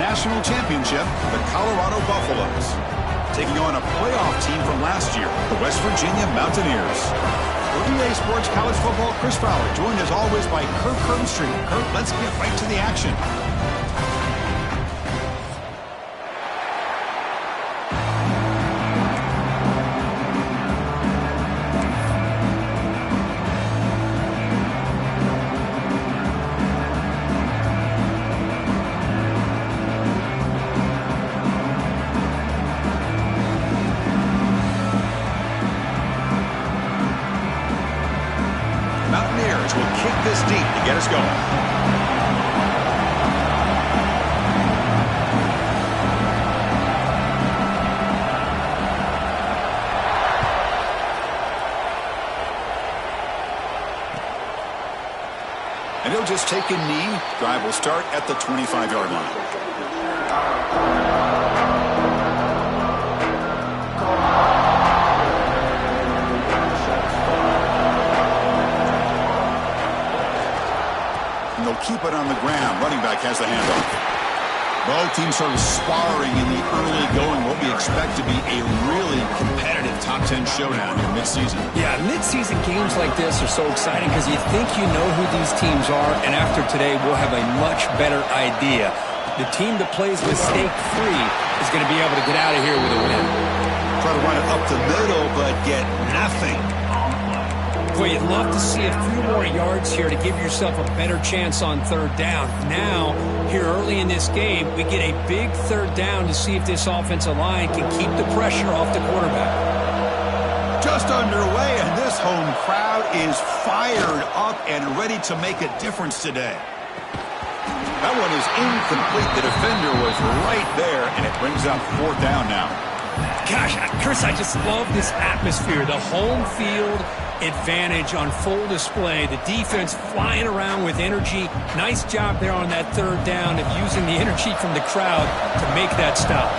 national championship, the Colorado Buffaloes, taking on a playoff team from last year, the West Virginia Mountaineers. For EA Sports College Football, Chris Fowler, joined as always by Kurt Street. Kurt, let's get right to the action. Mountaineers will kick this deep to get us going. And he'll just take a knee. Drive will start at the 25-yard line. They'll keep it on the ground. Running back has the handoff. Both teams sort of sparring in the early going. What we expect to be a really competitive top 10 showdown here mid-season. Yeah, mid-season games like this are so exciting because you think you know who these teams are, and after today we'll have a much better idea. The team that plays mistake-free is going to be able to get out of here with a win. Try to run it up the middle, but get nothing. Boy, you'd love to see a few more yards here to give yourself a better chance on third down. Now, here early in this game, we get a big third down to see if this offensive line can keep the pressure off the quarterback. Just underway, and this home crowd is fired up and ready to make a difference today. That one is incomplete. The defender was right there, and it brings up fourth down now. Gosh, Chris, I just love this atmosphere. The home field advantage on full display. The defense flying around with energy. Nice job there on that third down of using the energy from the crowd to make that stop.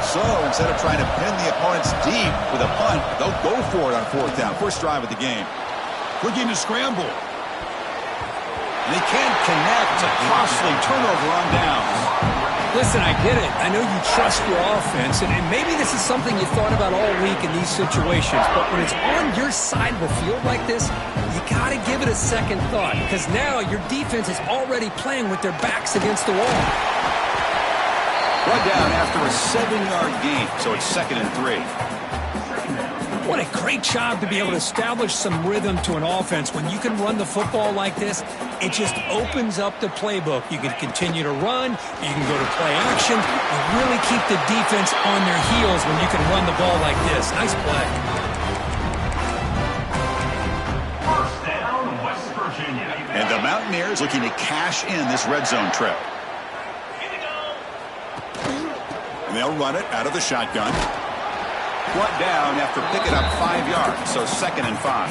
So instead of trying to pin the opponents deep with a punt, they'll go for it on fourth down. First drive of the game. Looking to scramble. And they can't connect. A costly turnover on downs. Listen, I get it. I know you trust your offense, and maybe this is something you thought about all week in these situations, but when it's on your side of the field like this, you got to give it a second thought, because now your defense is already playing with their backs against the wall. One down after a 7-yard gain, so it's 2nd and 3. What a great job to be able to establish some rhythm to an offense. When you can run the football like this, it just opens up the playbook. You can continue to run. You can go to play action. You really keep the defense on their heels when you can run the ball like this. Nice play. First down, West Virginia. And the Mountaineers looking to cash in this red zone trip. And they'll run it out of the shotgun. One down after picking up 5 yards, so 2nd and 5.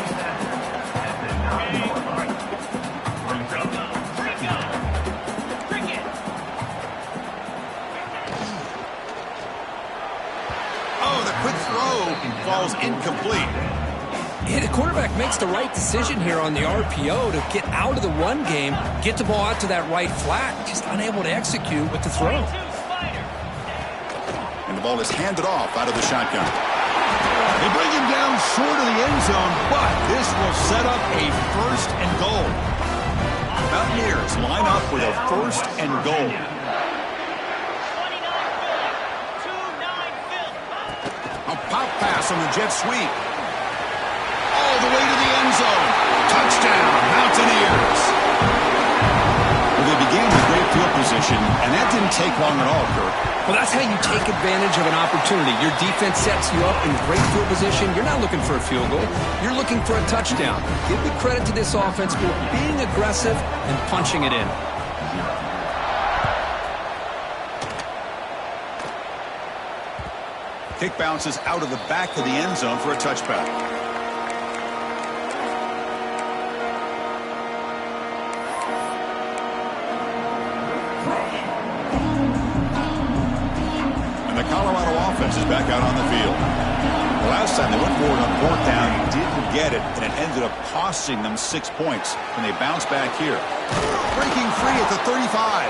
Oh, the quick throw falls incomplete. Yeah, the quarterback makes the right decision here on the RPO to get out of the run game, get the ball out to that right flat, just unable to execute with the throw. And the ball is handed off out of the shotgun. They bring him down short of the end zone, but this will set up a 1st and goal. Mountaineers line up with a 1st and goal. A pop pass on the jet sweep. All the way to the end zone. Touchdown, Mountaineers. Well, they began with great field position, and that didn't take long at all, Kurt. Well, that's how you take advantage of an opportunity. Your defense sets you up in great field position. You're not looking for a field goal. You're looking for a touchdown. Give the credit to this offense for being aggressive and punching it in. Kick bounces out of the back of the end zone for a touchback. The Colorado offense is back out on the field. The last time they went forward on fourth down, didn't get it, and it ended up costing them 6 points. And they bounce back here. Breaking free at the 35.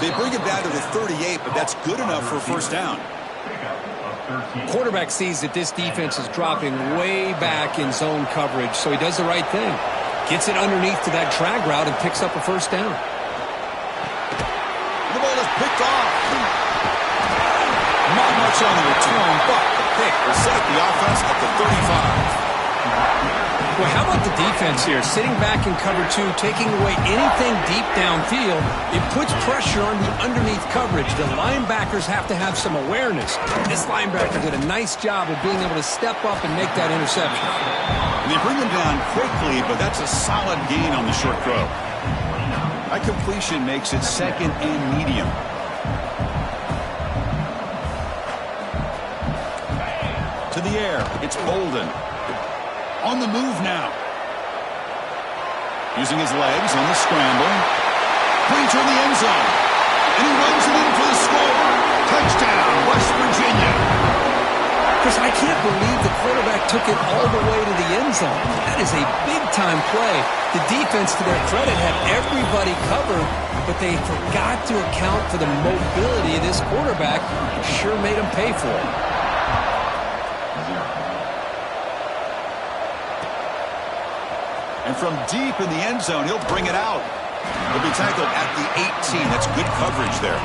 They bring it down to the 38, but that's good enough for a first down. Quarterback sees that this defense is dropping way back in zone coverage, so he does the right thing. Gets it underneath to that drag route and picks up a first down. The ball is picked off. Not much on the return, but the pick will set up the offense at the 35. Well, how about the defense here? Sitting back in cover two, taking away anything deep downfield. It puts pressure on the underneath coverage. The linebackers have to have some awareness. This linebacker did a nice job of being able to step up and make that interception. They bring him down quickly, but that's a solid gain on the short throw. That completion makes it second and medium. To the air, it's Bolden. On the move now. Using his legs on the scramble. Putting toward the end zone. And he runs it in for the score. Touchdown, West Virginia. Chris, I can't believe the quarterback took it all the way to the end zone. That is a big-time play. The defense, to their credit, had everybody covered, but they forgot to account for the mobility of this quarterback. Sure made him pay for it. And from deep in the end zone, he'll bring it out. He'll be tackled at the 18. That's good coverage there.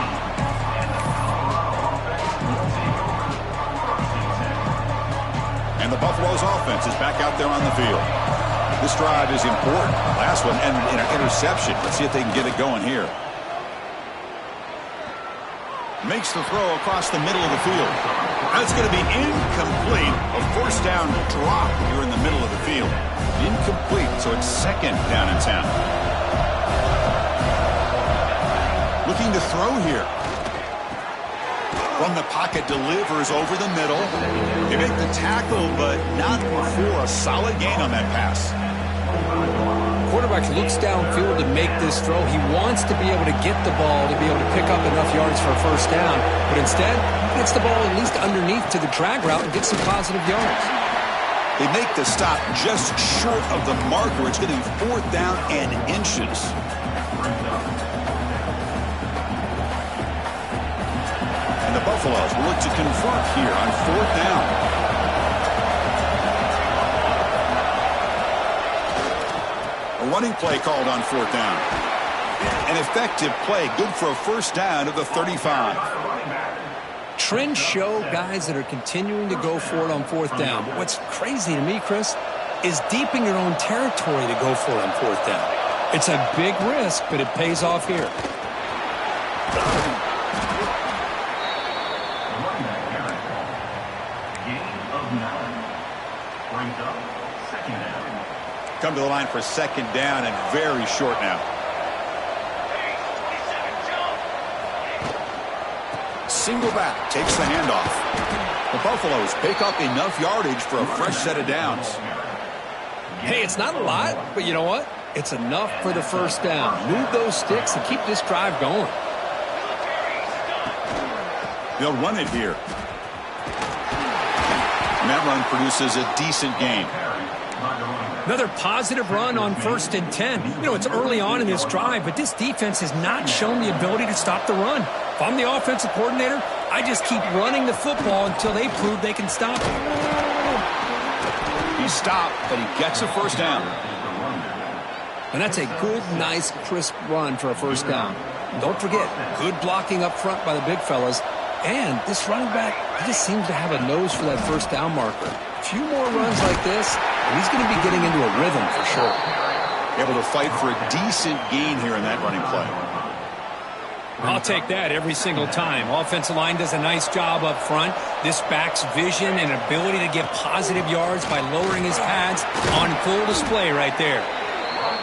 And the Buffalo's offense is back out there on the field. This drive is important. Last one ended in an interception. Let's see if they can get it going here. Makes the throw across the middle of the field. That's going to be incomplete. A first down drop here in the middle of the field. Incomplete, so it's second down in town. Looking to throw here. From the pocket, delivers over the middle. They make the tackle, but not before a solid gain on that pass. Quarterback looks downfield to make this throw. He wants to be able to get the ball to be able to pick up enough yards for a first down, but instead, he gets the ball at least underneath to the drag route and gets some positive yards. They make the stop just short of the marker. It's going to be fourth down and inches. And the Buffaloes will look to convert here on fourth down. A running play called on fourth down. An effective play, good for a first down of the 35. Trends show guys that are continuing to go for it on fourth down. But what's crazy to me, Chris, is deep in your own territory to go for it on fourth down. It's a big risk, but it pays off here. Come to the line for second down and very short now. Single back, takes the handoff. The Buffaloes pick up enough yardage for a fresh set of downs. Hey, it's not a lot, but you know what? It's enough for the first down. Move those sticks and keep this drive going. They'll run it here. And that run produces a decent gain. Another positive run on 1st and 10. You know, it's early on in this drive, but this defense has not shown the ability to stop the run. If I'm the offensive coordinator, I just keep running the football until they prove they can stop it. He stopped, but he gets a first down. And that's a good, nice, crisp run for a first down. Don't forget, good blocking up front by the big fellas. And this running back, he just seems to have a nose for that first down marker. A few more runs like this, and he's going to be getting into a rhythm for sure. Able to fight for a decent gain here in that running play. I'll take that every single time. Offensive line does a nice job up front. This back's vision and ability to get positive yards by lowering his pads on full display right there.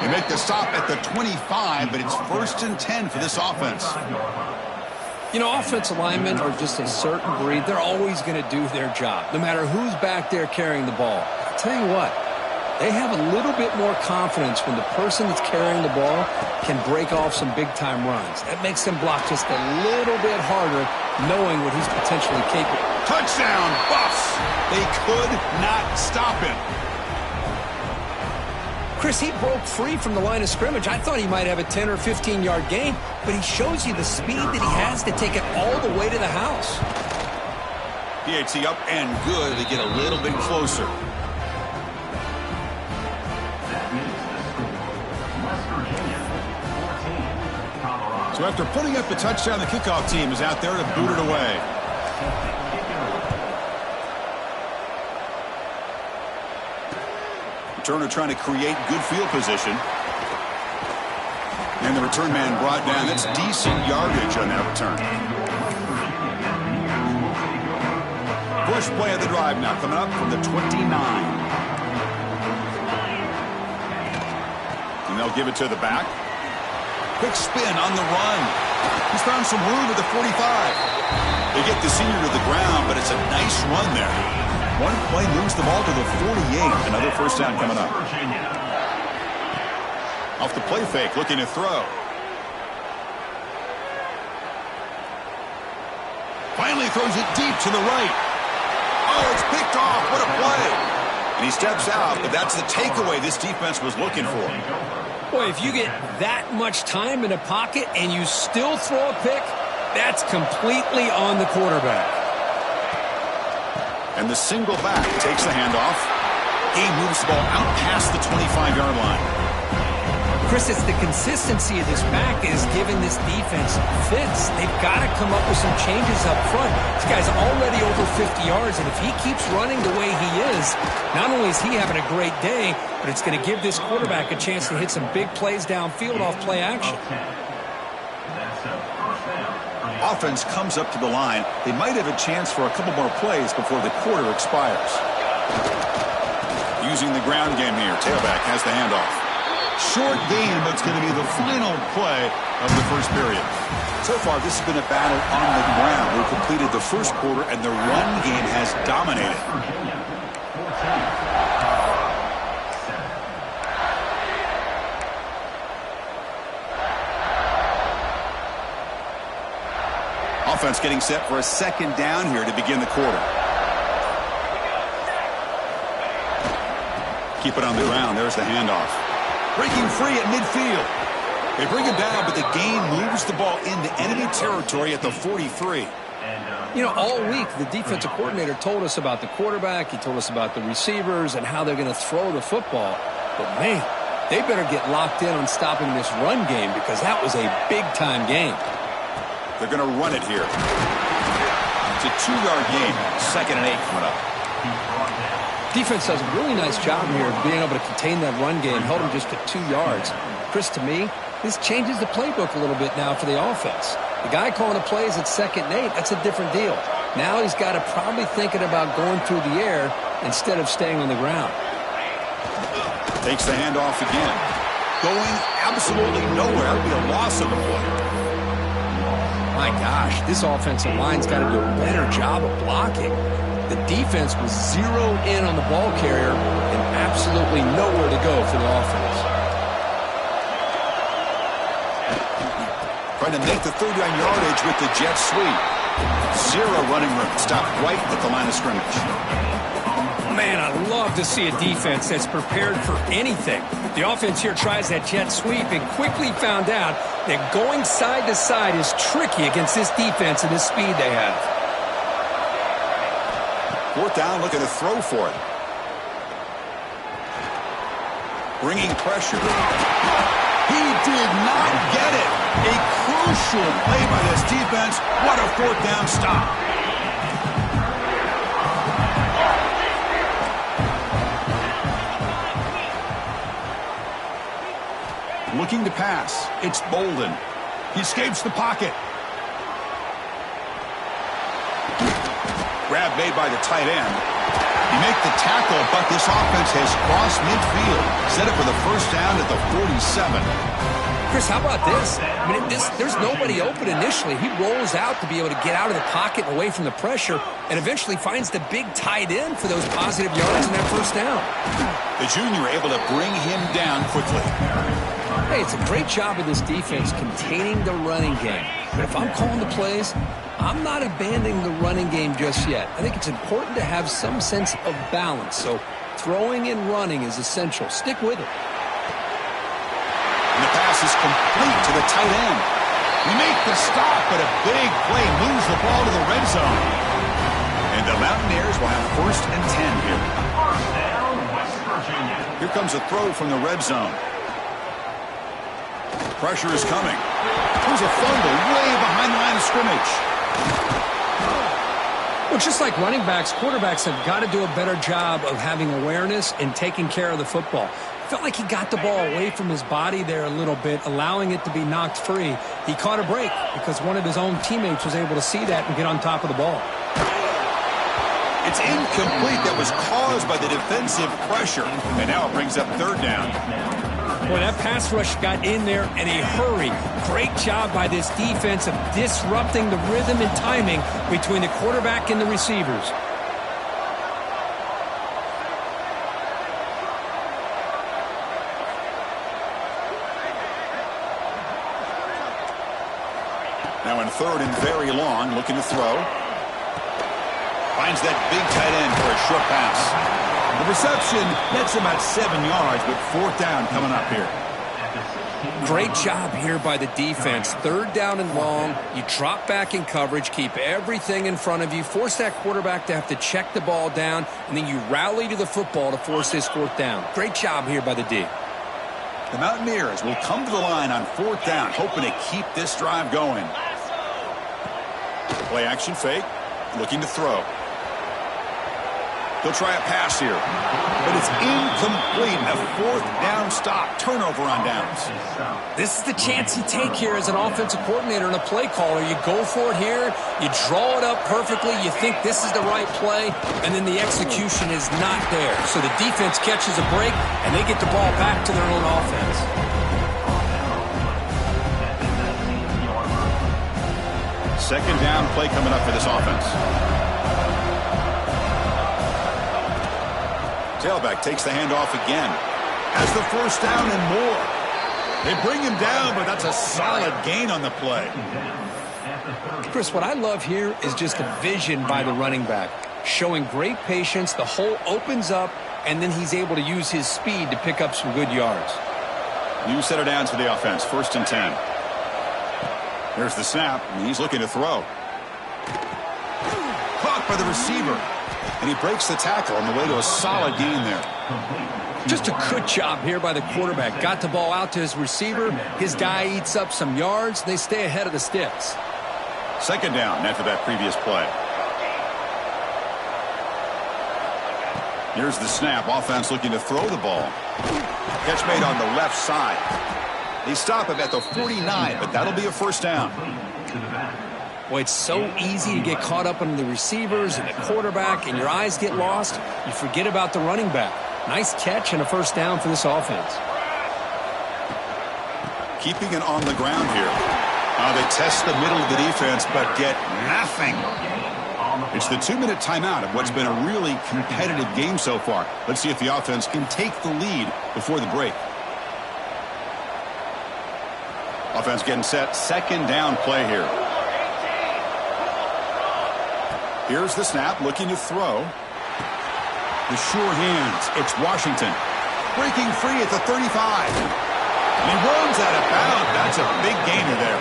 They make the stop at the 25, but it's 1st and 10 for this offense. You know, offensive linemen are just a certain breed. They're always going to do their job, no matter who's back there carrying the ball. I'll tell you what, they have a little bit more confidence when the person that's carrying the ball can break off some big-time runs. That makes them block just a little bit harder, knowing what he's potentially capable of. Touchdown, Buffs! They could not stop him. Chris, he broke free from the line of scrimmage. I thought he might have a 10 or 15-yard gain, but he shows you the speed that he has to take it all the way to the house. PAT up and good to get a little bit closer. So after putting up the touchdown, the kickoff team is out there to boot it away. Returner trying to create good field position. And the return man brought down. That's decent yardage on that return. First play of the drive now coming up from the 29. And they'll give it to the back. Quick spin on the run. He's found some room at the 45. They get the senior to the ground, but it's a nice run there. One play moves the ball to the 48. Another first down coming up. Off the play fake, looking to throw. Finally throws it deep to the right. Oh, it's picked off. What a play. And he steps out, but that's the takeaway this defense was looking for. Boy, if you get that much time in a pocket and you still throw a pick, that's completely on the quarterback. And the single back takes the handoff. He moves the ball out past the 25-yard line. Chris, it's the consistency of this back is giving this defense fits. They've got to come up with some changes up front. This guy's already over 50 yards, and if he keeps running the way he is, not only is he having a great day, but it's going to give this quarterback a chance to hit some big plays downfield off play action. Offense comes up to the line. They might have a chance for a couple more plays before the quarter expires. Using the ground game here. Tailback has the handoff. Short gain, but it's going to be the final play of the first period. So far, this has been a battle on the ground. We've completed the first quarter, and the run game has dominated. Offense getting set for a second down here to begin the quarter. Keep it on the ground. There's the handoff. Breaking free at midfield. They bring him down, but the game moves the ball into enemy territory at the 43. You know, all week, the defensive coordinator told us about the quarterback. He told us about the receivers and how they're going to throw the football. But, man, they better get locked in on stopping this run game because that was a big-time game. They're going to run it here. It's a 2-yard gain. 2nd and 8 coming up. Defense does a really nice job here of being able to contain that run game, held them just to 2 yards. Chris, to me, this changes the playbook a little bit now for the offense. The guy calling the plays at 2nd and 8, that's a different deal. Now he's got to probably thinking about going through the air instead of staying on the ground. Takes the handoff again. Going absolutely nowhere. It'll be a loss of the play. My gosh, this offensive line's got to do a better job of blocking. The defense was zeroed in on the ball carrier and absolutely nowhere to go for the offense. Trying to make the 30-yard yardage with the jet sweep. Zero running room. Stopped right at the line of scrimmage. Man, I love to see a defense that's prepared for anything. The offense here tries that jet sweep and quickly found out that going side to side is tricky against this defense and the speed they have. 4th down, looking to throw for it. Bringing pressure. He did not get it. A crucial play by this defense. What a 4th down stop. Looking to pass. It's Bolden. He escapes the pocket. Grab made by the tight end. You make the tackle, but this offense has crossed midfield. Set it for the first down at the 47. Chris, how about this? I mean, there's nobody open initially. He rolls out to be able to get out of the pocket and away from the pressure and eventually finds the big tight end for those positive yards in that first down. The junior able to bring him down quickly. Hey, it's a great job of this defense containing the running game. But if I'm calling the plays, I'm not abandoning the running game just yet. I think it's important to have some sense of balance. So throwing and running is essential. Stick with it. is complete to the tight end. We make the stop, but a big play moves the ball to the red zone. And the Mountaineers will have 1st and 10 here. First down, West Virginia. Here comes a throw from the red zone. Pressure is coming. There's a fumble way behind the line of scrimmage. Well, just like running backs, quarterbacks have got to do a better job of having awareness and taking care of the football. Felt like he got the ball away from his body there a little bit, allowing it to be knocked free. He caught a break because one of his own teammates was able to see that and get on top of the ball. It's incomplete. That was caused by the defensive pressure. And now it brings up 3rd down. Boy, that pass rush got in there in a hurry. Great job by this defense of disrupting the rhythm and timing between the quarterback and the receivers. Now in 3rd and very long, looking to throw. Finds that big tight end for a short pass. The reception nets about 7 yards, but 4th down coming up here. Great job here by the defense. 3rd down and long. You drop back in coverage, keep everything in front of you, force that quarterback to have to check the ball down, and then you rally to the football to force this 4th down. Great job here by the D. The Mountaineers will come to the line on 4th down, hoping to keep this drive going. Play action fake, looking to throw. He'll try a pass here, but it's incomplete. A 4th down stop, turnover on downs. This is the chance you take here as an offensive coordinator and a play caller. You go for it here, you draw it up perfectly, you think this is the right play, and then the execution is not there. So the defense catches a break, and they get the ball back to their own offense. Second down play coming up for this offense. Tailback takes the handoff again. Has the 1st down and more. They bring him down, but that's a solid gain on the play. Chris, what I love here is just the vision by the running back. Showing great patience, the hole opens up, and then he's able to use his speed to pick up some good yards. New set of downs for the offense, 1st and 10. There's the snap, and he's looking to throw. Caught by the receiver. And he breaks the tackle on the way to a solid gain there. Just a good job here by the quarterback. Got the ball out to his receiver. His guy eats up some yards. They stay ahead of the sticks. 2nd down after that previous play. Here's the snap. Offense looking to throw the ball. Catch made on the left side. They stop him at the 49, but that'll be a 1st down. Boy, it's so easy to get caught up on the receivers and the quarterback, and your eyes get lost. You forget about the running back. Nice catch and a 1st down for this offense. Keeping it on the ground here. They test the middle of the defense, but get nothing. It's the 2-minute timeout of what's been a really competitive game so far. Let's see if the offense can take the lead before the break. Offense getting set. 2nd down play here. Here's the snap, looking to throw. The sure hands. It's Washington. Breaking free at the 35. And he runs out of bounds. That's a big gainer there.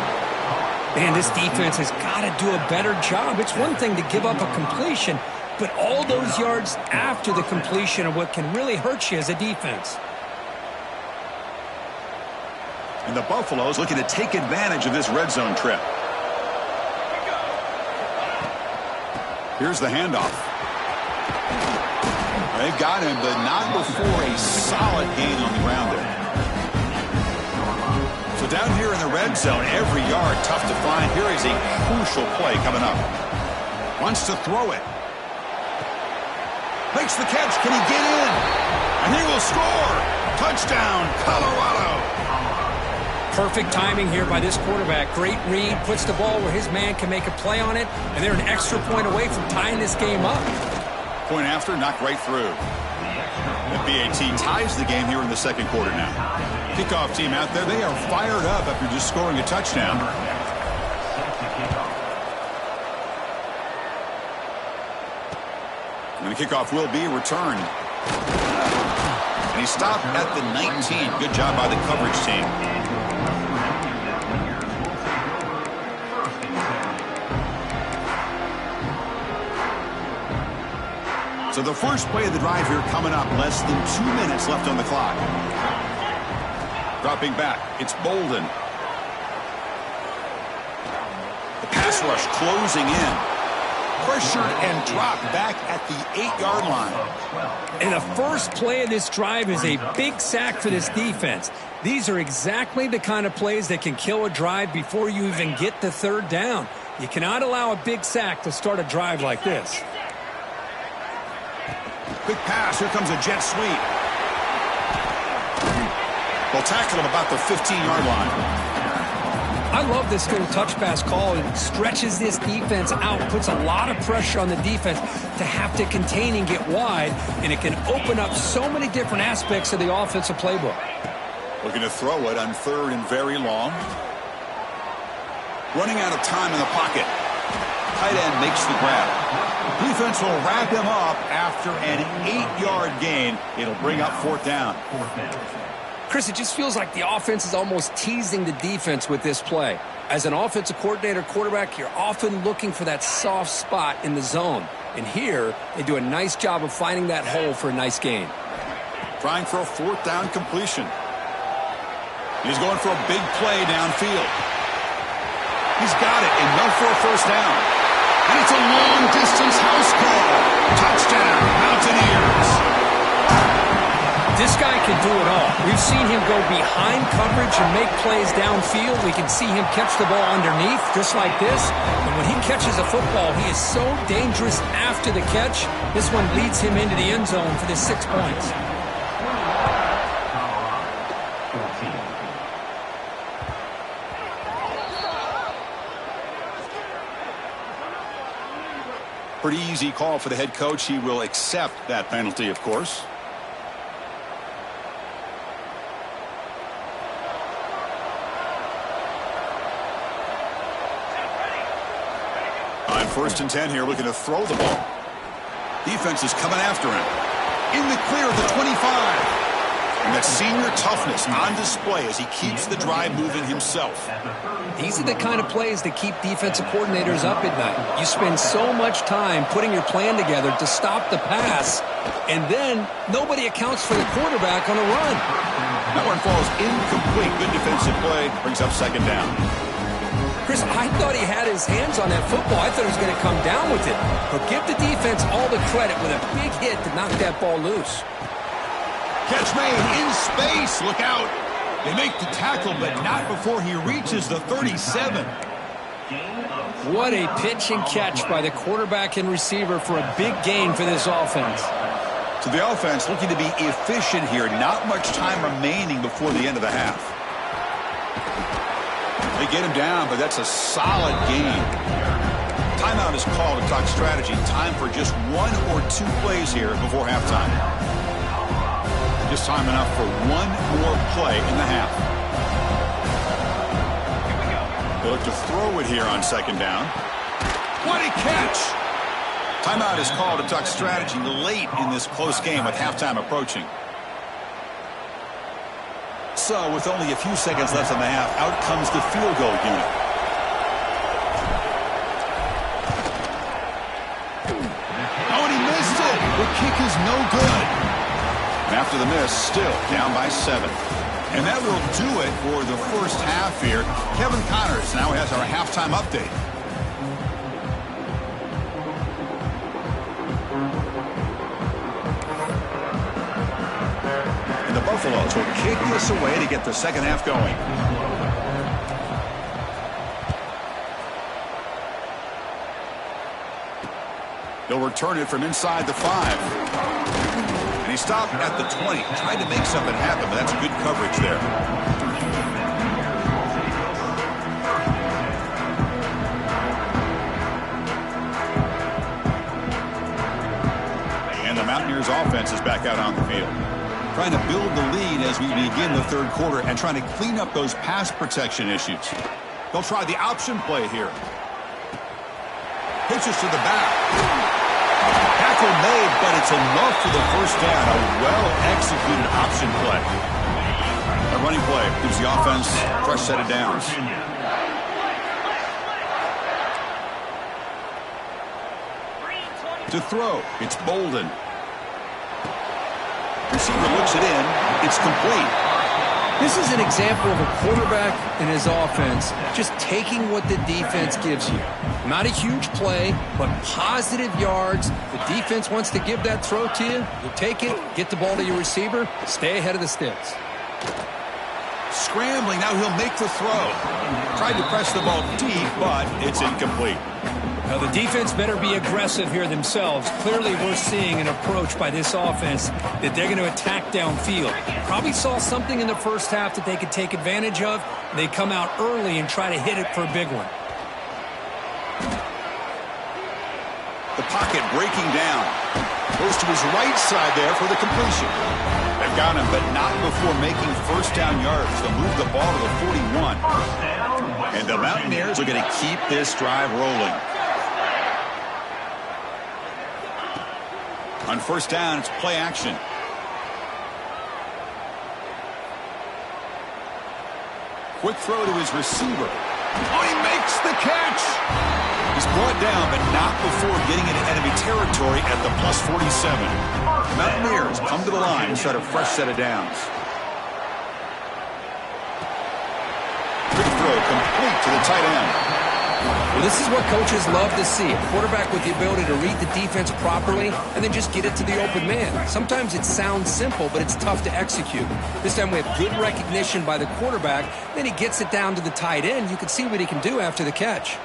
Man, this defense has got to do a better job. It's one thing to give up a completion, but all those yards after the completion are what can really hurt you as a defense. And the Buffaloes looking to take advantage of this red zone trip. Here's the handoff. They've got him, but not before a solid gain on the ground there. So down here in the red zone, every yard tough to find. Here is a crucial play coming up. Wants to throw it. Makes the catch. Can he get in? And he will score. Touchdown, Colorado. Perfect timing here by this quarterback. Great read, puts the ball where his man can make a play on it, and they're an extra point away from tying this game up. Point after, knocked right through. The BAT ties the game here in the 2nd quarter now. Kickoff team out there, they are fired up after just scoring a touchdown. And the kickoff will be returned. And he stopped at the 19. Good job by the coverage team. So the first play of the drive here coming up. Less than 2 minutes left on the clock. Dropping back. It's Bolden. The pass rush closing in. Pressured and dropped back at the 8-yard line. And the first play of this drive is a big sack for this defense. These are exactly the kind of plays that can kill a drive before you even get the third down. You cannot allow a big sack to start a drive like this. Quick pass. Here comes a jet sweep. They'll tackle him about the 15-yard line. I love this little touch pass call. It stretches this defense out, puts a lot of pressure on the defense to have to contain and get wide, and it can open up so many different aspects of the offensive playbook. Looking to throw it on 3rd and very long. Running out of time in the pocket. Tight end makes the grab. Defense will wrap him up after an 8-yard gain. It'll bring up 4th down. Chris, it just feels like the offense is almost teasing the defense with this play. As an offensive coordinator, quarterback, you're often looking for that soft spot in the zone. And here, they do a nice job of finding that hole for a nice gain. Trying for a 4th down completion. He's going for a big play downfield. He's got it, enough for a 1st down. And it's a long-distance house call. Touchdown, Mountaineers. This guy can do it all. We've seen him go behind coverage and make plays downfield. We can see him catch the ball underneath, just like this. And when he catches a football, he is so dangerous after the catch. This one leads him into the end zone for the 6 points. Pretty easy call for the head coach. He will accept that penalty, of course. On 1st and 10 here, looking to throw the ball. Defense is coming after him. In the clear at the 25. And that senior toughness on display as he keeps the drive moving himself. These are the kind of plays that keep defensive coordinators up at night. You spend so much time putting your plan together to stop the pass, and then nobody accounts for the quarterback on a run. That one falls incomplete. Good defensive play. Brings up 2nd down. Chris, I thought he had his hands on that football. I thought he was going to come down with it. But give the defense all the credit with a big hit to knock that ball loose. Catch made in space. Look out. They make the tackle, but not before he reaches the 37. What a pitch and catch by the quarterback and receiver for a big gain for this offense. So the offense looking to be efficient here. Not much time remaining before the end of the half. They get him down, but that's a solid gain. Timeout is called to talk strategy. Time for just 1 or 2 plays here before halftime. Just time enough for 1 more play in the half. They look to throw it here on 2nd down. What a catch! Timeout is called to talk strategy late in this close game with halftime approaching. So, with only a few seconds left in the half, out comes the field goal unit. Oh, and he missed it! The kick is no good. And after the miss, still down by 7. And that will do it for the first half here. Kevin Connors now has our halftime update. The Buffaloes will kick this away to get the second half going. They'll return it from inside the 5. And he stopped at the 20. Tried to make something happen, but that's good coverage there. And the Mountaineers offense is back out on the field. Trying to build the lead as we begin the third quarter and trying to clean up those pass protection issues. They'll try the option play here. Pitches to the back. Tackle made, but it's enough for the first down. A well-executed option play. A running play gives the offense a fresh set of downs. To throw, it's Bolden. Receiver looks it in. It's complete. This is an example of a quarterback and his offense just taking what the defense gives you. Not a huge play, but positive yards. The defense wants to give that throw to you. You take it, get the ball to your receiver, stay ahead of the sticks. Scrambling, now he'll make the throw. Tried to press the ball deep, but it's incomplete. Now the defense better be aggressive here themselves. Clearly we're seeing an approach by this offense that they're going to attack downfield. Probably saw something in the first half that they could take advantage of. They come out early and try to hit it for a big one. The pocket breaking down. Goes to his right side there for the completion. They've got him, but not before making first down yards. They'll move the ball to the 41. And the Mountaineers are going to keep this drive rolling. On first down, it's play action. Quick throw to his receiver. Oh, he makes the catch. He's brought down, but not before getting into enemy territory at the plus 47. Mountaineers come to the line and start a fresh set of downs. Quick throw complete to the tight end. Well, this is what coaches love to see. A quarterback with the ability to read the defense properly and then just get it to the open man. Sometimes it sounds simple, but it's tough to execute. This time we have good recognition by the quarterback. Then he gets it down to the tight end. You can see what he can do after the catch.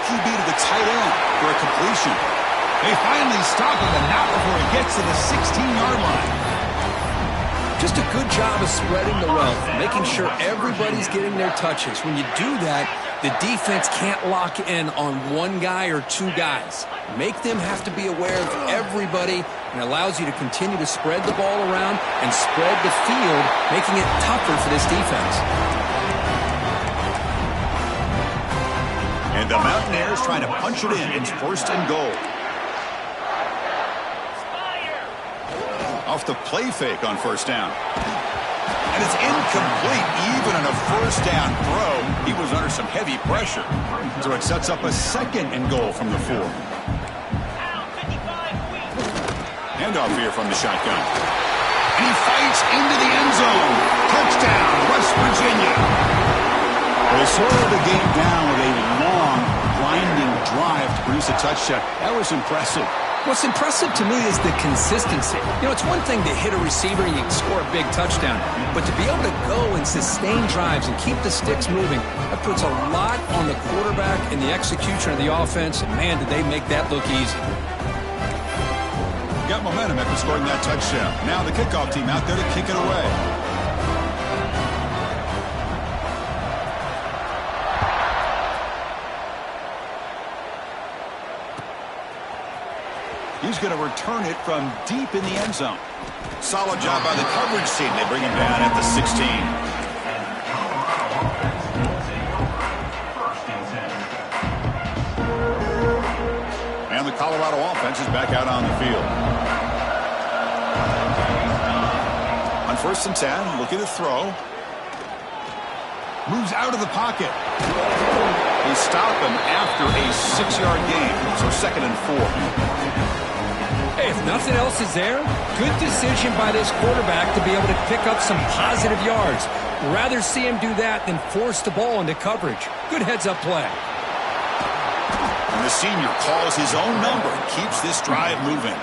QB to the tight end for a completion. They finally stop him, and not before he gets to the 16-yard line. Just a good job of spreading the wealth, making sure everybody's getting their touches. When you do that, the defense can't lock in on one guy or two guys. Make them have to be aware of everybody, and allows you to continue to spread the ball around and spread the field, making it tougher for this defense. And the Mountaineers trying to punch it in. It's first and goal. Off the play fake on first down. And it's incomplete. Even on a first down throw, he was under some heavy pressure. So it sets up a second and goal from the 4. Handoff here from the shotgun. And he fights into the end zone. Touchdown, West Virginia. They slowed the game down with a long, grinding drive to produce a touchdown. That was impressive. What's impressive to me is the consistency. You know, it's one thing to hit a receiver and you can score a big touchdown, but to be able to go and sustain drives and keep the sticks moving, that puts a lot on the quarterback and the execution of the offense, and man, did they make that look easy. Got momentum after scoring that touchdown. Now the kickoff team out there to kick it away. He's going to return it from deep in the end zone. Solid job by the coverage team. They bring him down at the 16. And the Colorado offense is back out on the field. On first and 10, looking to throw. Moves out of the pocket. They stop him after a 6-yard gain. So second and 4. Hey, if nothing else is there, good decision by this quarterback to be able to pick up some positive yards. Rather see him do that than force the ball into coverage. Good heads-up play. And the senior calls his own number and keeps this drive moving.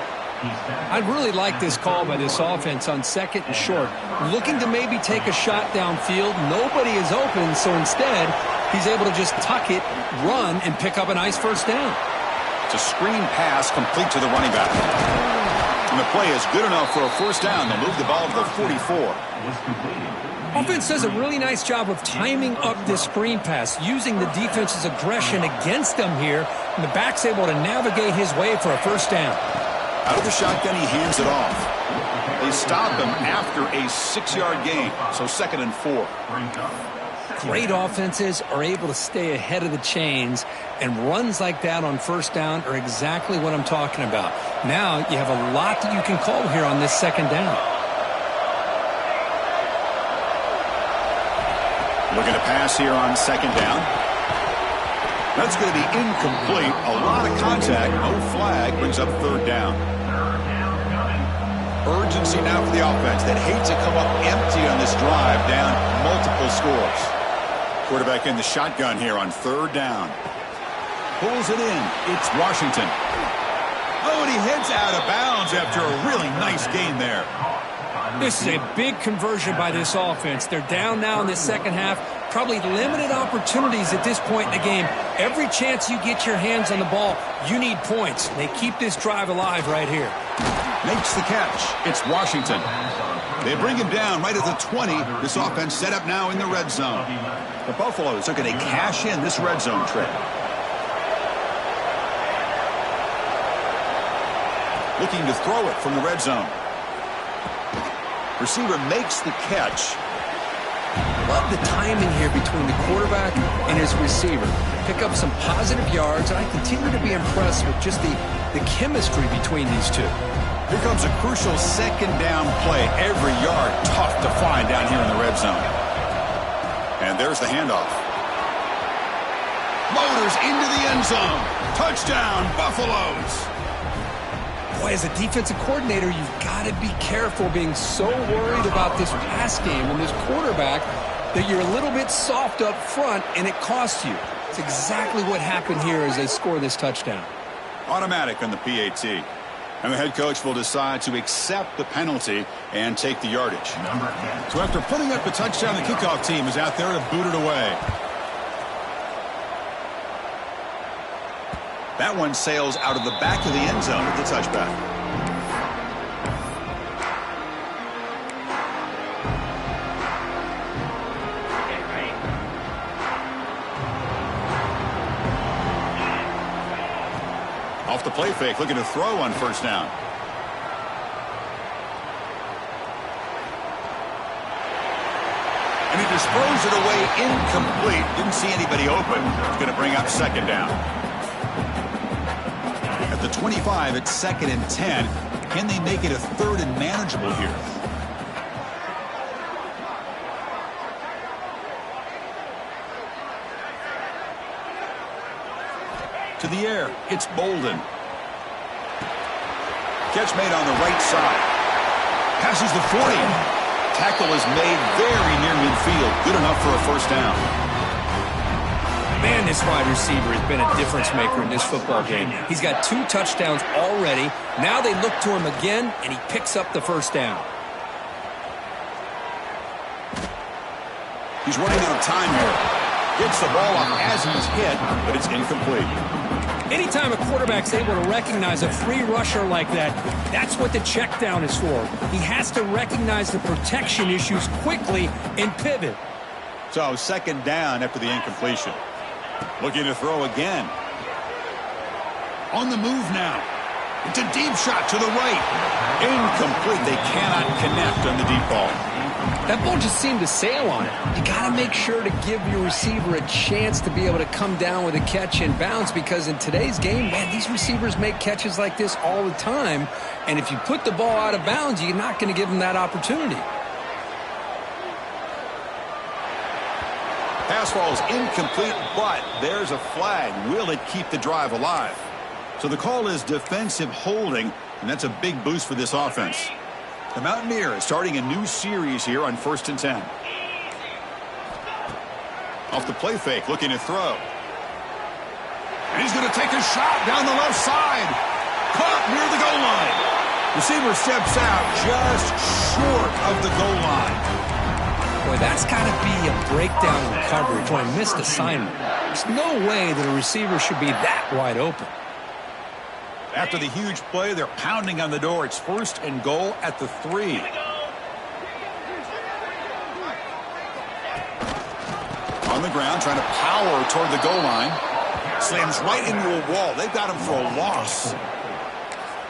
I really like this call by this offense on second and short. Looking to maybe take a shot downfield. Nobody is open, so instead, he's able to just tuck it, run, and pick up a nice first down. It's a screen pass complete to the running back. And the play is good enough for a first down. They'll move the ball to the 44. Offense does a really nice job of timing up this screen pass, using the defense's aggression against them here, and the back's able to navigate his way for a first down. Out of the shotgun, he hands it off. They stop him after a 6-yard gain, so second and 4. Great offenses are able to stay ahead of the chains, and runs like that on first down are exactly what I'm talking about. Now you have a lot that you can call here on this second down. Looking to pass here on second down. That's going to be incomplete. A lot of contact, no flag, brings up third down. Urgency now for the offense that hate to come up empty on this drive, down multiple scores. Quarterback in the shotgun here on 3rd down. Pulls it in. It's Washington. Oh, and he heads out of bounds after a really nice gain there. This is a big conversion by this offense. They're down now in the second half. Probably limited opportunities at this point in the game. Every chance you get your hands on the ball, you need points. They keep this drive alive right here. Makes the catch. It's Washington. They bring him down right at the 20. This offense set up now in the red zone. The Buffaloes are going to cash in this red zone trip. Looking to throw it from the red zone. Receiver makes the catch. Love the timing here between the quarterback and his receiver. Pick up some positive yards, and I continue to be impressed with just the chemistry between these two. Here comes a crucial 2nd down play. Every yard tough to find down here in the red zone. And there's the handoff. Motors into the end zone. Touchdown, Buffaloes. Boy, as a defensive coordinator, you've got to be careful being so worried about this pass game and this quarterback that you're a little bit soft up front, and it costs you. It's exactly what happened here as they score this touchdown. Automatic on the PAT. And the head coach will decide to accept the penalty and take the yardage. So after putting up the touchdown, the kickoff team is out there to boot it away. That one sails out of the back of the end zone at the touchback. Off the play fake, looking to throw on 1st down. And he disposed it away incomplete. Didn't see anybody open. It's going to bring up 2nd down. At the 25, it's 2nd and 10. Can they make it a 3rd and manageable here? To the air, it's Bolden. Catch made on the right side. Passes the 40. Tackle is made very near midfield. Good enough for a 1st down. Man, this wide receiver has been a difference maker in this football game. He's got 2 touchdowns already. Now they look to him again, and he picks up the 1st down. He's running out of time here. Gets the ball up as he's hit, but it's incomplete. Anytime a quarterback's able to recognize a free rusher like that, that's what the check down is for. He has to recognize the protection issues quickly and pivot. So 2nd down after the incompletion. Looking to throw again. On the move now. It's a deep shot to the right. Incomplete. They cannot connect on the deep ball. That ball just seemed to sail on it. You got to make sure to give your receiver a chance to be able to come down with a catch and bounce, because in today's game, man, these receivers make catches like this all the time. And if you put the ball out of bounds, you're not going to give them that opportunity. Pass falls incomplete, but there's a flag. Will it keep the drive alive? So the call is defensive holding, and that's a big boost for this offense. The Mountaineers starting a new series here on 1st and 10. Off the play fake, looking to throw. And he's going to take a shot down the left side. Caught near the goal line. Receiver steps out just short of the goal line. Boy, that's got to be a breakdown in coverage or a missed assignment. There's no way that a receiver should be that wide open. After the huge play, they're pounding on the door. It's 1st and goal at the 3. On the ground, trying to power toward the goal line. Slams right into a wall. They've got him for a loss.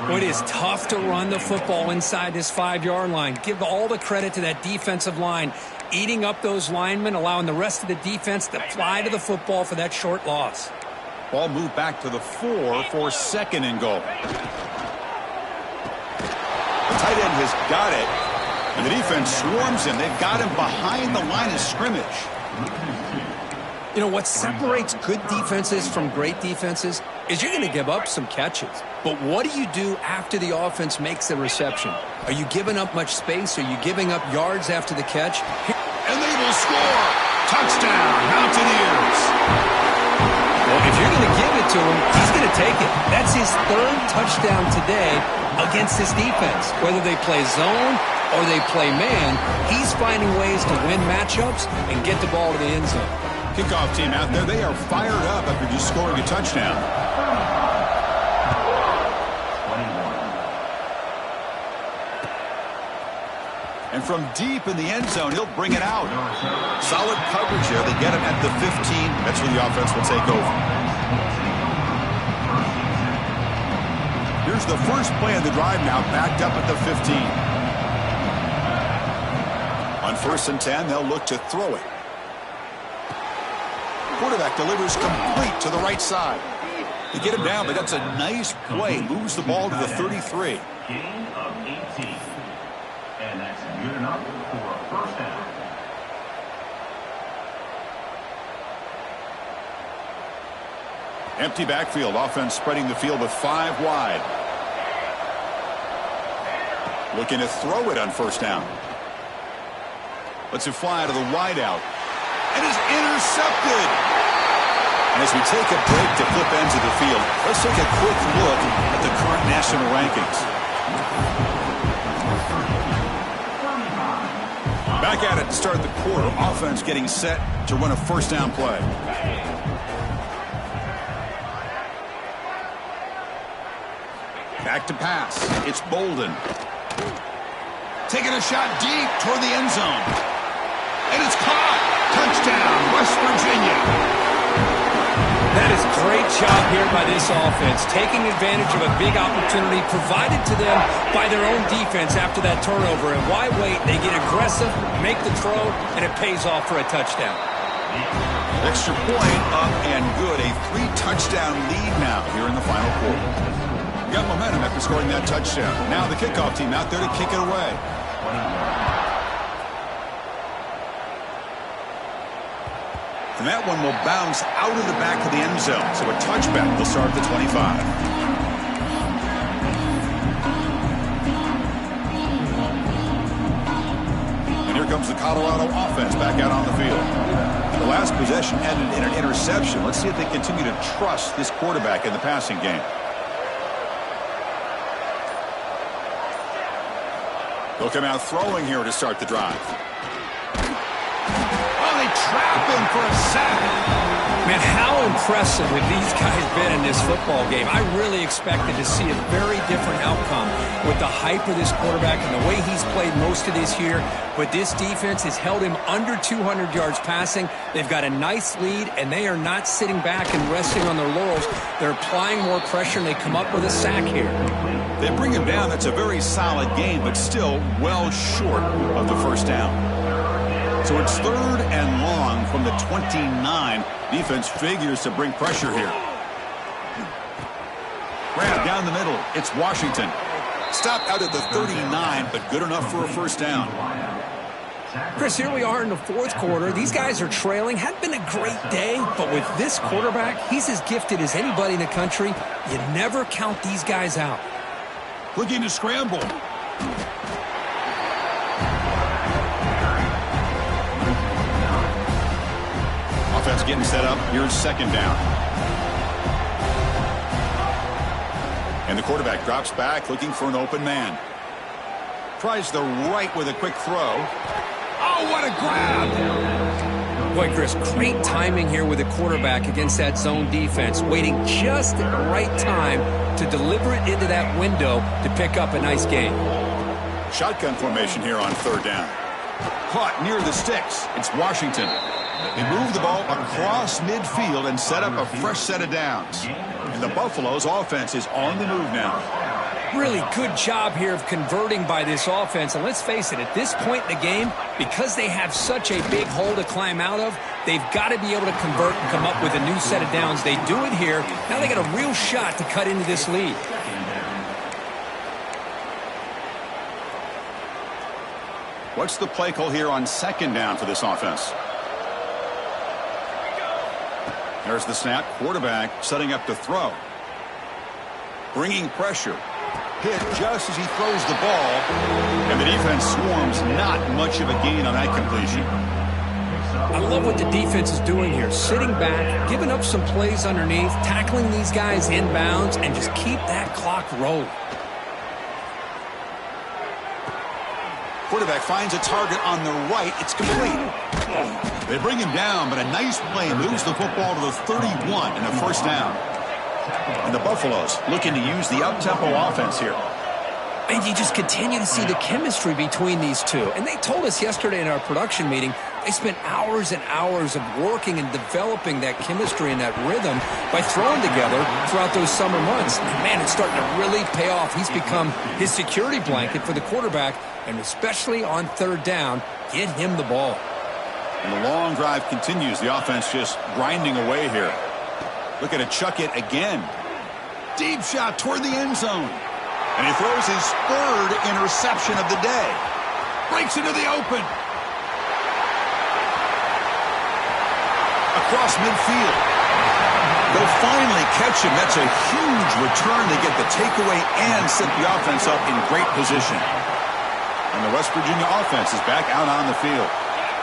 Boy, it is tough to run the football inside this 5-yard line. Give all the credit to that defensive line, eating up those linemen, allowing the rest of the defense to fly to the football for that short loss. Ball moved back to the 4 for 2nd and goal. The tight end has got it, and the defense swarms him. They've got him behind the line of scrimmage. You know, what separates good defenses from great defenses is you're going to give up some catches. But what do you do after the offense makes the reception? Are you giving up much space? Are you giving up yards after the catch? And they will score. Touchdown, Mountaineers. Well, if you're going to give it to him, he's going to take it. That's his third touchdown today against this defense. Whether they play zone or they play man, he's finding ways to win matchups and get the ball to the end zone. Kickoff team out there, they are fired up after just scoring a touchdown. And from deep in the end zone, he'll bring it out. Solid coverage here. They get him at the 15. That's where the offense will take over. Here's the first play of the drive now, backed up at the 15. On 1st and 10, they'll look to throw it. Quarterback delivers complete to the right side. They get him down, but that's a nice play. Moves the ball to the 33. Gain of 18. And that's good enough for a first down. Empty backfield. Offense spreading the field with 5 wide. Looking to throw it on 1st down. Lets it fly to the wide out. And is intercepted. And as we take a break to flip ends of the field, let's take a quick look at the current national rankings. Back at it to start the quarter. Offense getting set to run a 1st down play. Back to pass. It's Bolden. Taking a shot deep toward the end zone. And it's caught. Touchdown, West Virginia. That is a great job here by this offense, taking advantage of a big opportunity provided to them by their own defense after that turnover. And why wait? They get aggressive, make the throw, and it pays off for a touchdown. Extra point up and good. A 3-touchdown lead now here in the final quarter. Got momentum after scoring that touchdown. Now the kickoff team out there to kick it away. And that one will bounce out of the back of the end zone. So a touchback will start at the 25. And here comes the Colorado offense back out on the field. The last possession ended in an interception. Let's see if they continue to trust this quarterback in the passing game. They'll come out throwing here to start the drive. Trap him for a sack. Man, how impressive have these guys been in this football game? I really expected to see a very different outcome with the hype of this quarterback and the way he's played most of this year. But this defense has held him under 200 yards passing. They've got a nice lead, and they are not sitting back and resting on their laurels. They're applying more pressure, and they come up with a sack here. They bring him down. That's a very solid game, but still well short of the 1st down. So it's 3rd and long from the 29. Defense figures to bring pressure here. Grab down the middle. It's Washington. Stop out at the 39, but good enough for a 1st down. Chris, here we are in the 4th quarter. These guys are trailing. Hadn't been a great day, but with this quarterback, he's as gifted as anybody in the country. You never count these guys out. Looking to scramble. Offense getting set up. Here's 2nd down. And the quarterback drops back looking for an open man. Tries the right with a quick throw. Oh, what a grab! Boy, Chris, great timing here with the quarterback against that zone defense, waiting just at the right time to deliver it into that window to pick up a nice gain. Shotgun formation here on 3rd down. Caught near the sticks. It's Washington. They move the ball across midfield and set up a fresh set of downs. And the Buffalo's offense is on the move now. Really good job here of converting by this offense. And let's face it, at this point in the game, because they have such a big hole to climb out of, they've got to be able to convert and come up with a new set of downs. They do it here. Now they got a real shot to cut into this lead. What's the play call here on 2nd down for this offense? There's the snap. Quarterback setting up to throw. Bringing pressure. Hit just as he throws the ball. And the defense swarms. Not much of a gain on that completion. I love what the defense is doing here. Sitting back, giving up some plays underneath, tackling these guys inbounds, and just keep that clock rolling. Quarterback finds a target on the right. It's complete. They bring him down, but a nice play moves the football to the 31 and a first down. And the Buffaloes looking to use the up-tempo offense here. And you just continue to see the chemistry between these two. And they told us yesterday in our production meeting, they spent hours and hours of working and developing that chemistry and that rhythm by throwing together throughout those summer months. And man, it's starting to really pay off. He's become his security blanket for the quarterback, and especially on third down, get him the ball. And the long drive continues. The offense just grinding away here. Looking to chuck it again. Deep shot toward the end zone. And he throws his third interception of the day. Breaks into the open. Across midfield. They'll finally catch him. That's a huge return to get the takeaway and set the offense up in great position. And the West Virginia offense is back out on the field.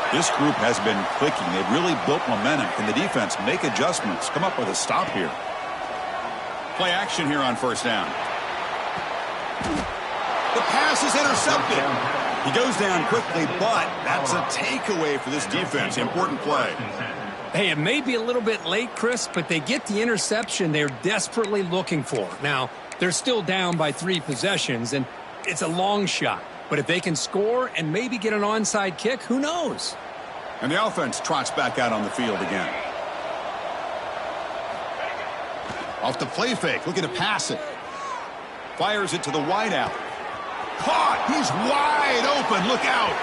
This group has been clicking. They've really built momentum. Can the defense make adjustments? Come up with a stop here. Play action here on first down. The pass is intercepted. He goes down quickly, but that's a takeaway for this defense. Important play. Hey, it may be a little bit late, Chris, but they get the interception they're desperately looking for. Now, they're still down by 3 possessions, and it's a long shot. But if they can score and maybe get an onside kick, who knows? And the offense trots back out on the field again. Off the play fake, looking to pass it. Fires it to the wideout. Caught! He's wide open, look out!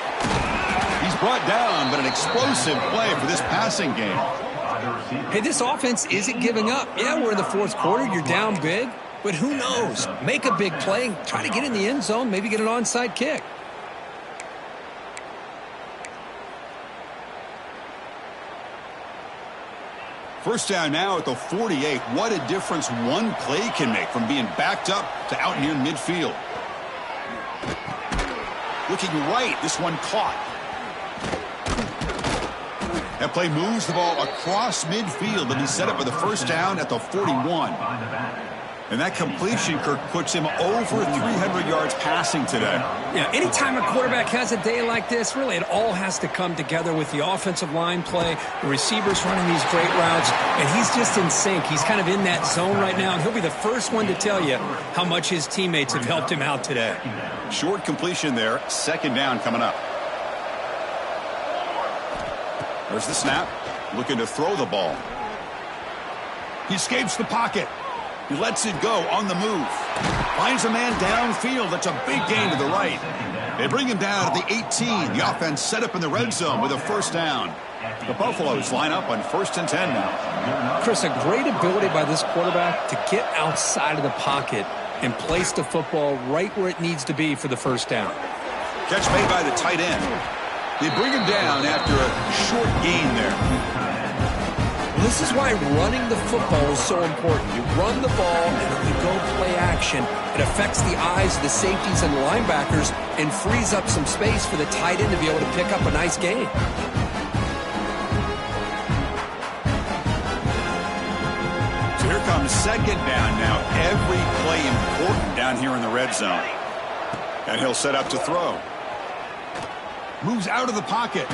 He's brought down, but an explosive play for this passing game. Hey, this offense isn't giving up. Yeah, we're in the fourth quarter, you're down big. But who knows? Make a big play, try to get in the end zone, maybe get an onside kick. First down now at the 48. What a difference one play can make from being backed up to out near midfield. Looking right, this one caught. That play moves the ball across midfield, and he set up for the first down at the 41. And that completion, Kirk, puts him over 300 yards passing today. Yeah, anytime a quarterback has a day like this, really it all has to come together with the offensive line play, the receivers running these great routes, and he's just in sync. He's kind of in that zone right now, and he'll be the first one to tell you how much his teammates have helped him out today. Short completion there, second down coming up. There's the snap, looking to throw the ball. He escapes the pocket. He lets it go on the move. Finds a man downfield. That's a big gain to the right. They bring him down at the 18. The offense set up in the red zone with a first down. The Buffaloes line up on 1st and 10 now. Chris, a great ability by this quarterback to get outside of the pocket and place the football right where it needs to be for the first down. Catch made by the tight end. They bring him down after a short gain there. This is why running the football is so important. You run the ball, and then you go play action. It affects the eyes of the safeties and the linebackers and frees up some space for the tight end to be able to pick up a nice gain. So here comes second down now. Every play important down here in the red zone. And he'll set up to throw. Moves out of the pocket.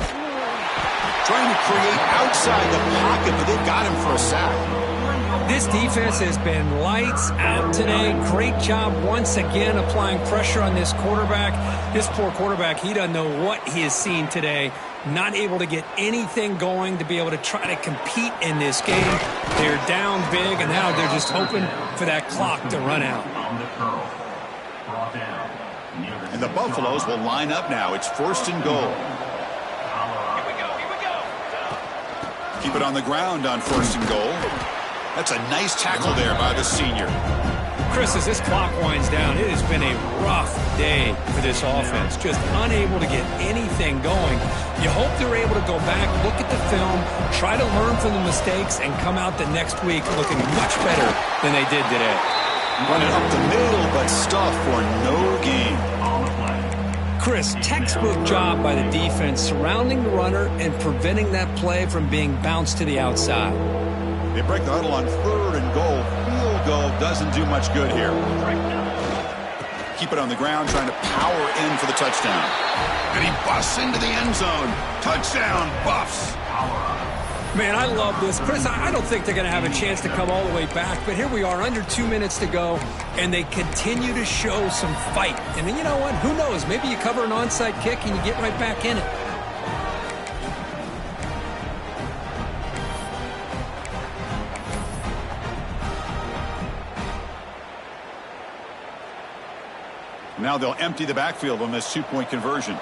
Trying to create outside the pocket, but they've got him for a sack. This defense has been lights out today. Great job once again applying pressure on this quarterback. This poor quarterback, he doesn't know what he has seen today. Not able to get anything going to be able to try to compete in this game. They're down big, and now they're just hoping for that clock to run out. And the Buffaloes will line up now. It's 1st and goal. Keep it on the ground on 1st and goal. That's a nice tackle there by the senior. Chris, as this clock winds down, it has been a rough day for this offense. Just unable to get anything going. You hope they're able to go back, look at the film, try to learn from the mistakes, and come out the next week looking much better than they did today. Running up the middle, but stuff for no gain. Chris, textbook job by the defense surrounding the runner and preventing that play from being bounced to the outside. They break the huddle on 3rd and goal. Field goal doesn't do much good here. Keep it on the ground, trying to power in for the touchdown. And he busts into the end zone. Touchdown, Buffs. Man, I love this. Chris, I don't think they're going to have a chance to come all the way back, but here we are, under 2 minutes to go, and they continue to show some fight. And then you know what? Who knows? Maybe you cover an onside kick and you get right back in it. Now they'll empty the backfield on this 2-point conversion.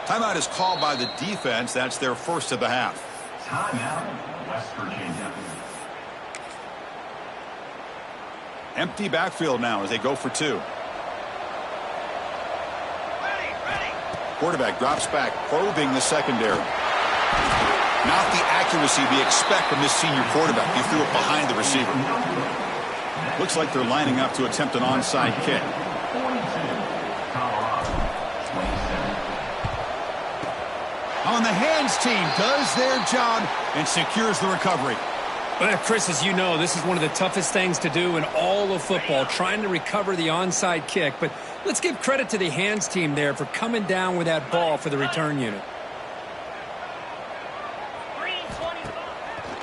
Timeout is called by the defense. That's their first of the half. Timeout, West Virginia. Empty backfield now as they go for 2. Quarterback drops back, probing the secondary. Not the accuracy we expect from this senior quarterback. He threw it behind the receiver. Looks like they're lining up to attempt an onside kick. On the hands team does their job and secures the recovery. Well, Chris, as you know, this is one of the toughest things to do in all of football, trying to recover the onside kick. But let's give credit to the hands team there for coming down with that ball for the return unit.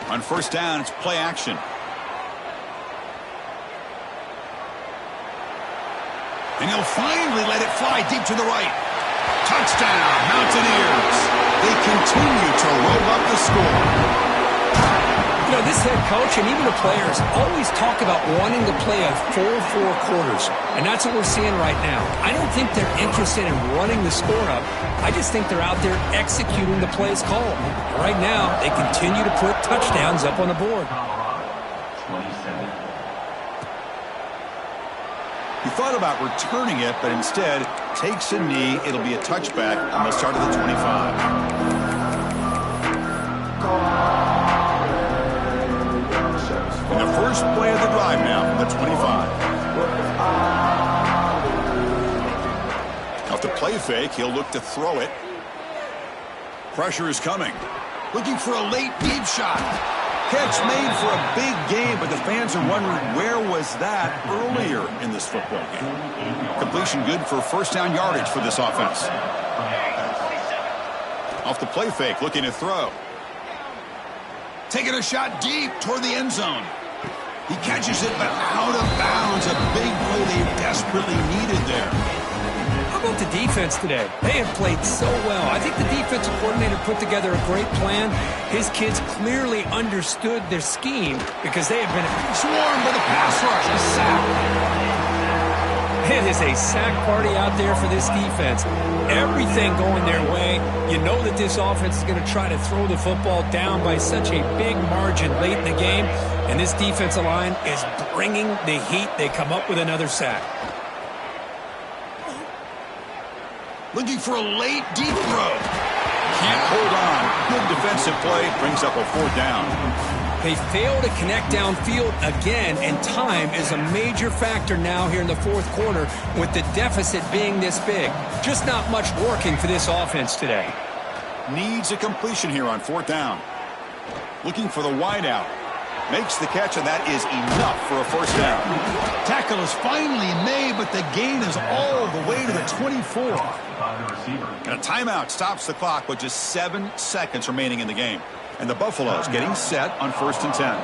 On first down, it's play action. And he'll finally let it fly deep to the right. Touchdown, Mountaineers. They continue to roll up the score. You know, this head coach and even the players always talk about wanting to play a full 4 quarters. And that's what we're seeing right now. I don't think they're interested in running the score up. I just think they're out there executing the plays called. Right now, they continue to put touchdowns up on the board. He thought about returning it, but instead takes a knee. It'll be a touchback on the start of the 25. And the first play of the drive now from the 25. Off the play fake, he'll look to throw it. Pressure is coming. Looking for a late deep shot. Catch made for a big game, but the fans are wondering where was that earlier in this football game. Completion good for first down yardage for this offense. Off the play fake, looking to throw. Taking a shot deep toward the end zone. He catches it, but out of bounds. A big play they desperately needed there. How about the defense today? They have played so well. I think the defensive coordinator put together a great plan. His kids clearly understood their scheme because they have been swarmed by the pass rush. A sack. It is a sack party out there for this defense. Everything going their way. You know that this offense is going to try to throw the football down by such a big margin late in the game. And this defensive line is bringing the heat. They come up with another sack. Looking for a late deep throw. Can't hold on. Good defensive play. Brings up a 4th down. They fail to connect downfield again, and time is a major factor now here in the 4th quarter with the deficit being this big. Just not much working for this offense today. Needs a completion here on 4th down. Looking for the wideout. Makes the catch, and that is enough for a first down. Tackle is finally made, but the gain is all the way to the 24. And a timeout stops the clock with just 7 seconds remaining in the game. And the Buffaloes getting set on 1st and 10.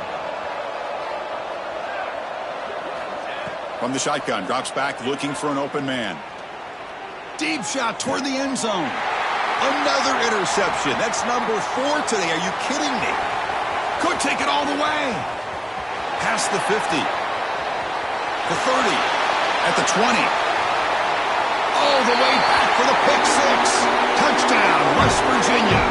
From the shotgun, drops back looking for an open man. Deep shot toward the end zone. Another interception. That's number 4 today. Are you kidding me? Could take it all the way. Past the 50. The 30. At the 20. All the way back for the pick 6. Touchdown, West Virginia.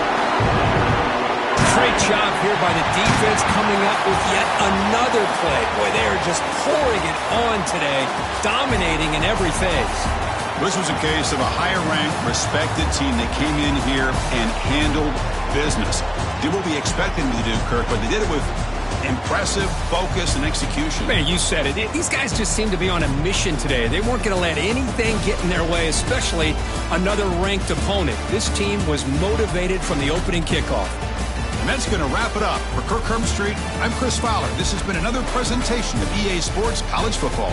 Great job here by the defense, coming up with yet another play. Boy, they are just pouring it on today, dominating in every phase. This was a case of a higher-ranked, respected team that came in here and handled business. Did what we expected them to do, Kirk, but they did it with impressive focus and execution. Man, you said it. These guys just seem to be on a mission today. They weren't going to let anything get in their way, especially another ranked opponent. This team was motivated from the opening kickoff. And that's going to wrap it up. For Kirk Herbstreit, I'm Chris Fowler. This has been another presentation of EA Sports College Football.